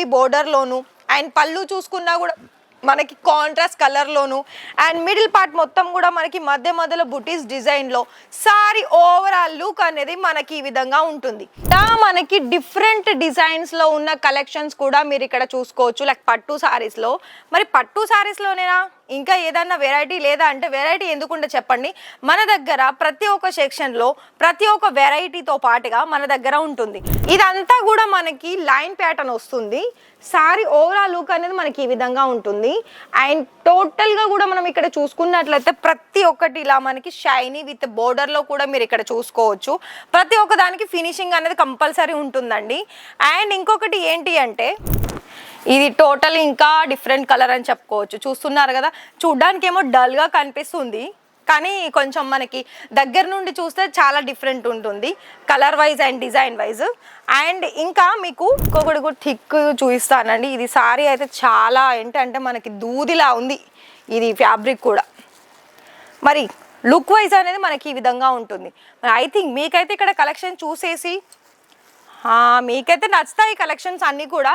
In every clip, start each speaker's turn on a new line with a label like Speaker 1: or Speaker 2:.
Speaker 1: ఈ border loan and పళ్ళు చూసుకున్నా కూడా మనకి contrast colour loan and middle part మొత్తం కూడా మనకి మధ్య మధ్యలో బుటీస్ డిజైన్ లో సారీ ఓవరాల్ లుక్ అనేది మనకి ఈ విధంగా ఉంటుంది. మనకి డిఫరెంట్ డిజైన్స్ లో ఉన్న కలెక్షన్స్ కూడా మీరు ఇక్కడ చూసుకోవచ్చు. లైక్ పట్టు సారీస్ లో, మరి పట్టు సారీస్ లోనేనా ఇంకా ఏదన్నా వెరైటీ లేదా అంటే వెరైటీ ఎందుకుంటే చెప్పండి, మన దగ్గర ప్రతి ఒక్క సెక్షన్లో ప్రతి ఒక్క వెరైటీతో పాటుగా మన దగ్గర ఉంటుంది. ఇదంతా కూడా మనకి లైన్ ప్యాటర్న్ వస్తుంది. సారీ ఓవరాల్ లుక్ అనేది మనకి ఈ విధంగా ఉంటుంది. అండ్ టోటల్గా కూడా మనం ఇక్కడ చూసుకున్నట్లయితే ప్రతి ఒక్కటి ఇలా మనకి షైనీ విత్ బోర్డర్లో కూడా మీరు ఇక్కడ చూసుకోవచ్చు. ప్రతి ఒక్క దానికి ఫినిషింగ్ అనేది కంపల్సరీ ఉంటుందండి. అండ్ ఇంకొకటి ఏంటి అంటే ఇది టోటల్ ఇంకా డిఫరెంట్ కలర్ అని చెప్పుకోవచ్చు. చూస్తున్నారు కదా, చూడ్డానికి ఏమో డల్గా కనిపిస్తుంది కానీ కొంచెం మనకి దగ్గర నుండి చూస్తే చాలా డిఫరెంట్ ఉంటుంది colour wise and design wise. And ఇంకా మీకు ఇంకొకటి కూడా థిక్ చూపిస్తానండి. ఇది సారీ అయితే చాలా ఏంటంటే మనకి దూదిలా ఉంది ఇది ఫ్యాబ్రిక్ కూడా. మరి లుక్ వైజ్ అనేది మనకి ఈ విధంగా ఉంటుంది. మరి ఐ థింక్ మీకైతే ఇక్కడ కలెక్షన్ చూసేసి మీకైతే నచ్చుతాయి కలెక్షన్స్ అన్నీ కూడా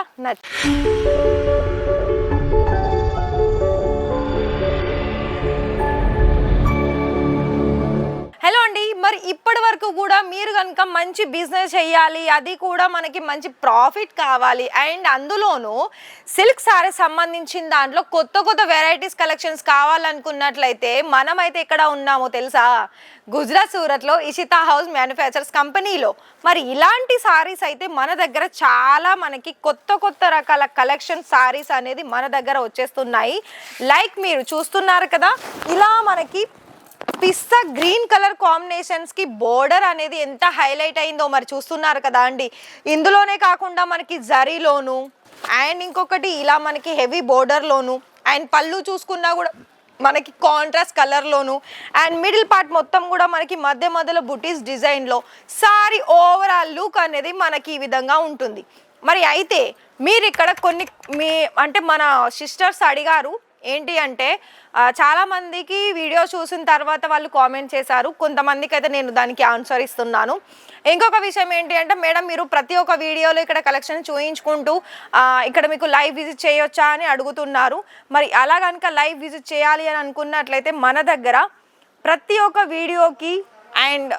Speaker 1: హలో అండి, మరి ఇప్పటి వరకు కూడా మీరు కనుక మంచి బిజినెస్ చేయాలి, అది కూడా మనకి మంచి ప్రాఫిట్ కావాలి అండ్ అందులోనూ సిల్క్ సారీస్ సంబంధించిన దాంట్లో కొత్త కొత్త వెరైటీస్ కలెక్షన్స్ కావాలనుకున్నట్లయితే మనమైతే ఎక్కడ ఉన్నామో తెలుసా? గుజరాత్ సూరత్లో ఇషితా హౌస్ మ్యానుఫ్యాక్చర్స్ కంపెనీలో. మరి ఇలాంటి సారీస్ అయితే మన దగ్గర చాలా మనకి కొత్త కొత్త రకాల కలెక్షన్ సారీస్ అనేది మన దగ్గర వచ్చేస్తున్నాయి. లైక్ మీరు చూస్తున్నారు కదా, ఇలా మనకి పిస్తా గ్రీన్ కలర్ కాంబినేషన్స్ కి బోర్డర్ అనేది ఎంత హైలైట్ అయిందో మరి చూస్తున్నారు కదా అండి. ఇందులోనే కాకుండా మనకి జరీలోను అండ్ ఇంకొకటి ఇలా మనకి హెవీ బోర్డర్లోను అండ్ పళ్ళు చూసుకున్నా కూడా మనకి కాంట్రాస్ట్ కలర్లోను అండ్ మిడిల్ పార్ట్ మొత్తం కూడా మనకి మధ్య మధ్యలో బుటీస్ డిజైన్లో సారీ ఓవరాల్ లుక్ అనేది మనకి ఈ విధంగా ఉంటుంది. మరి అయితే మీరు ఇక్కడ కొన్ని అంటే మన సిస్టర్స్ అడిగారు ఏంటి అంటే చాలామందికి వీడియో చూసిన తర్వాత వాళ్ళు కామెంట్ చేశారు, కొంతమందికి అయితే నేను దానికి ఆన్సర్ ఇస్తున్నాను. ఇంకొక విషయం ఏంటి అంటే మేడం మీరు ప్రతి ఒక్క వీడియోలో ఇక్కడ కలెక్షన్ చూయించుకుంటూ ఇక్కడ మీకు లైవ్ విజిట్ చేయొచ్చా అని అడుగుతున్నారు. మరి అలా కనుక లైవ్ విజిట్ చేయాలి అని అనుకున్నట్లయితే మన దగ్గర ప్రతి ఒక్క వీడియోకి అండ్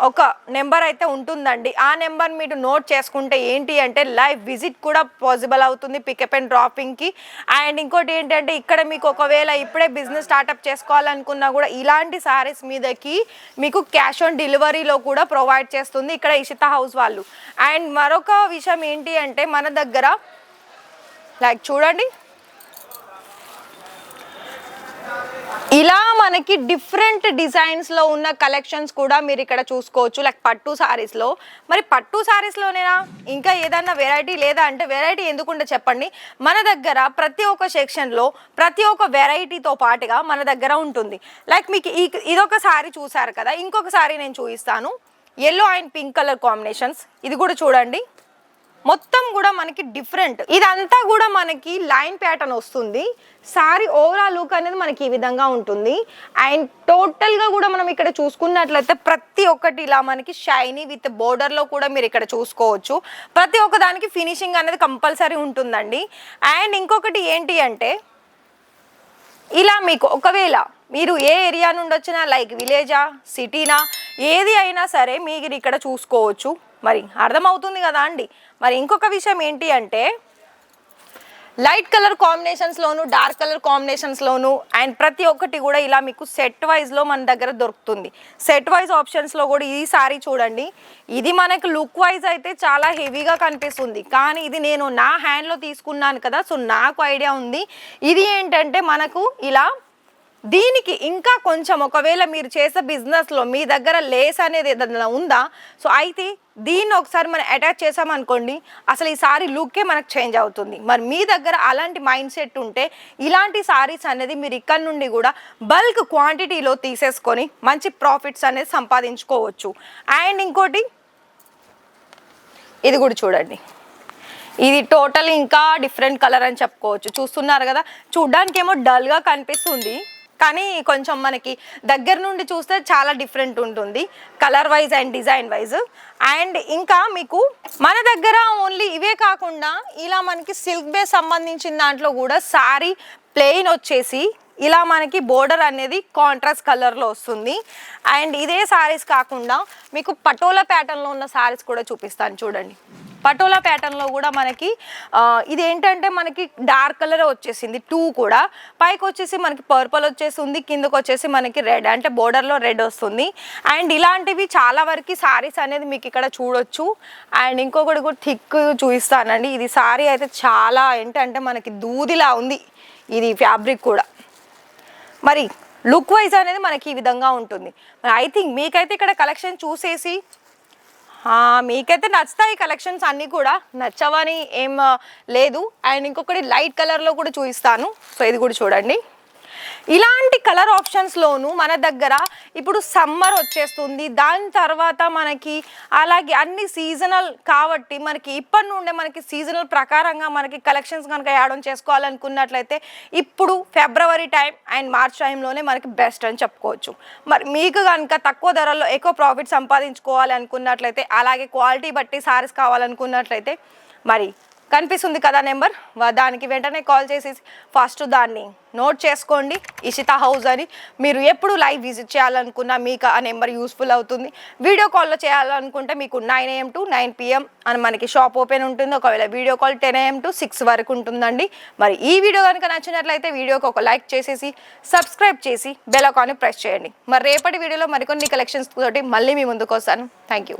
Speaker 1: ఒక నెంబర్ అయితే ఉంటుందండి. ఆ నెంబర్ మీరు నోట్ చేసుకుంటే ఏంటి అంటే లైవ్ విజిట్ కూడా పాసిబుల్ అవుతుంది పికప్ అండ్ డ్రాపింగ్కి. అండ్ ఇంకోటి ఏంటంటే ఇక్కడ మీకు ఒకవేళ ఇప్పుడే బిజినెస్ స్టార్ట్అప్ చేసుకోవాలనుకున్నా కూడా ఇలాంటి సారీస్ మీదకి మీకు క్యాష్ ఆన్ డెలివరీలో కూడా ప్రొవైడ్ చేస్తుంది ఇక్కడ ఇషితా హౌస్ వాళ్ళు. అండ్ మరొక విషయం ఏంటి అంటే మన దగ్గర లైక్ చూడండి ఇలా మనకి డిఫరెంట్ డిజైన్స్లో ఉన్న కలెక్షన్స్ కూడా మీరు ఇక్కడ చూసుకోవచ్చు. లైక్ పట్టు సారీస్లో, మరి పట్టు సారీస్లోనేనా ఇంకా ఏదన్నా వెరైటీ లేదా అంటే వెరైటీ ఎందుకుంటే చెప్పండి, మన దగ్గర ప్రతి ఒక్క సెక్షన్లో ప్రతి ఒక్క వెరైటీతో పాటుగా మన దగ్గర ఉంటుంది. లైక్ మీకు ఇదొక సారీ చూసారు కదా, ఇంకొక సారీ నేను చూపిస్తాను. Yellow and pink colour combinations. ఇది కూడా చూడండి మొత్తం కూడా మనకి డిఫరెంట్. ఇదంతా కూడా మనకి లైన్ ప్యాటర్న్ వస్తుంది. సారీ ఓవరాల్ లుక్ అనేది మనకి ఈ విధంగా ఉంటుంది. అండ్ టోటల్గా కూడా మనం ఇక్కడ చూసుకున్నట్లయితే ప్రతి ఒక్కటి ఇలా మనకి షైనీ విత్ బోర్డర్లో కూడా మీరు ఇక్కడ చూసుకోవచ్చు. ప్రతి ఒక్క దానికి ఫినిషింగ్ అనేది కంపల్సరీ ఉంటుందండి. అండ్ ఇంకొకటి ఏంటి అంటే ఇలా మీకు ఒకవేళ మీరు ఏ ఏరియా నుండి వచ్చినా లైక్ విలేజా సిటీనా ఏది అయినా సరే మీరు ఇక్కడ చూసుకోవచ్చు. మరి అర్థమవుతుంది కదా అండి. మరి ఇంకొక విషయం ఏంటి అంటే లైట్ కలర్ కాంబినేషన్స్లోను డార్క్ కలర్ కాంబినేషన్స్లోను అండ్ ప్రతి ఒక్కటి కూడా ఇలా మీకు సెట్ వైజ్లో మన దగ్గర దొరుకుతుంది. సెట్ వైజ్ ఆప్షన్స్లో కూడా ఈ సారీ చూడండి, ఇది మనకు లుక్ వైజ్ అయితే చాలా హెవీగా కనిపిస్తుంది కానీ ఇది నేను నా హ్యాండ్లో తీసుకున్నాను కదా, సో నాకు ఐడియా ఉంది. ఇది ఏంటంటే మనకు ఇలా దీనికి ఇంకా కొంచెం ఒకవేళ మీరు చేసే బిజినెస్లో మీ దగ్గర లేస్ అనేది ఏదైనా ఉందా, సో అయితే దీన్ని ఒకసారి మనం అటాచ్ చేసామనుకోండి అసలు ఈ సారీ లుక్కే మనకు చేంజ్ అవుతుంది. మరి మీ దగ్గర అలాంటి మైండ్ సెట్ ఉంటే ఇలాంటి సారీస్ అనేది మీరు ఇక్కడ నుండి కూడా బల్క్ క్వాంటిటీలో తీసేసుకొని మంచి ప్రాఫిట్స్ అనేది సంపాదించుకోవచ్చు. అండ్ ఇంకోటి ఇది కూడా చూడండి, ఇది టోటల్ ఇంకా డిఫరెంట్ కలర్ అని చెప్పుకోవచ్చు. చూస్తున్నారు కదా, చూడ్డానికి ఏమో డల్గా కనిపిస్తుంది కానీ కొంచెం మనకి దగ్గర నుండి చూస్తే చాలా డిఫరెంట్ ఉంటుంది colour wise and design wise. And ఇంకా మీకు మన దగ్గర ఓన్లీ ఇవే కాకుండా ఇలా మనకి సిల్క్ బేస్ సంబంధించిన దాంట్లో కూడా సారీ ప్లెయిన్ వచ్చేసి ఇలా మనకి బోర్డర్ అనేది కాంట్రాస్ట్ కలర్లో వస్తుంది. అండ్ ఇదే సారీస్ కాకుండా మీకు పటోలా ప్యాటర్న్లో ఉన్న సారీస్ కూడా చూపిస్తాను చూడండి. పటోలా ప్యాటర్న్లో కూడా మనకి ఇది ఏంటంటే మనకి డార్క్ కలర్ వచ్చేసింది 2 కూడా, పైకి వచ్చేసి మనకి పర్పుల్ వచ్చేసింది, కిందకు వచ్చేసి మనకి రెడ్ అంటే బోర్డర్లో రెడ్ వస్తుంది. అండ్ ఇలాంటివి చాలా వరకు సారీస్ అనేది మీకు ఇక్కడ చూడొచ్చు. అండ్ ఇంకొకటి కూడా థిక్ చూపిస్తానండి. ఇది సారీ అయితే చాలా ఏంటంటే మనకి దూదిలా ఉంది ఇది ఫ్యాబ్రిక్ కూడా. మరి లుక్ వైజ్ అనేది మనకి ఈ విధంగా ఉంటుంది. ఐ థింక్ మీకైతే ఇక్కడ కలెక్షన్ చూసేసి మీకైతే నచ్చుతాయి కలెక్షన్స్ అన్నీ కూడా, నచ్చవని ఏం లేదు. అండ్ ఇంకొకటి లైట్ కలర్లో కూడా చూపిస్తాను. సో ఇది కూడా చూడండి. ఇలాంటి కలర్ ఆప్షన్స్లోను మన దగ్గర ఇప్పుడు సమ్మర్ వచ్చేస్తుంది, దాని తర్వాత మనకి అలాగే అన్ని సీజనల్ కాబట్టి మనకి ఇప్పటి నుండే మనకి సీజనల్ ప్రకారంగా మనకి కలెక్షన్స్ కనుక యాడ్ ఆన్ చేసుకోవాలనుకున్నట్లయితే ఇప్పుడు ఫిబ్రవరి టైం అండ్ మార్చ్ టైంలోనే మనకి బెస్ట్ అని చెప్పుకోవచ్చు. మరి మీకు కనుక తక్కువ ధరల్లో ఎక్కువ ప్రాఫిట్ సంపాదించుకోవాలి అనుకున్నట్లయితే, అలాగే క్వాలిటీ బట్టి సారీస్ కావాలనుకున్నట్లయితే మరి కనిపిస్తుంది కదా నెంబర్, దానికి వెంటనే కాల్ చేసి ఫస్ట్ దాన్ని నోట్ చేసుకోండి ఇషితా హౌస్ అని. మీరు ఎప్పుడు లైవ్ విజిట్ చేయాలనుకున్నా మీకు ఆ నెంబర్ యూస్ఫుల్ అవుతుంది. వీడియో కాల్లో చేయాలనుకుంటే మీకు 9 AM to 9 PM అని మనకి షాప్ ఓపెన్ ఉంటుంది. ఒకవేళ వీడియో కాల్ 10 AM to 6 వరకు ఉంటుందండి. మరి ఈ వీడియో కనుక నచ్చినట్లయితే వీడియోకి ఒక లైక్ చేసేసి సబ్స్క్రైబ్ చేసి బెల్ ఐకాన్ని ప్రెస్ చేయండి. మరి రేపటి వీడియోలో మరికొన్ని కలెక్షన్స్ తోటి మళ్ళీ మీ ముందుకు వస్తాను. Thank you.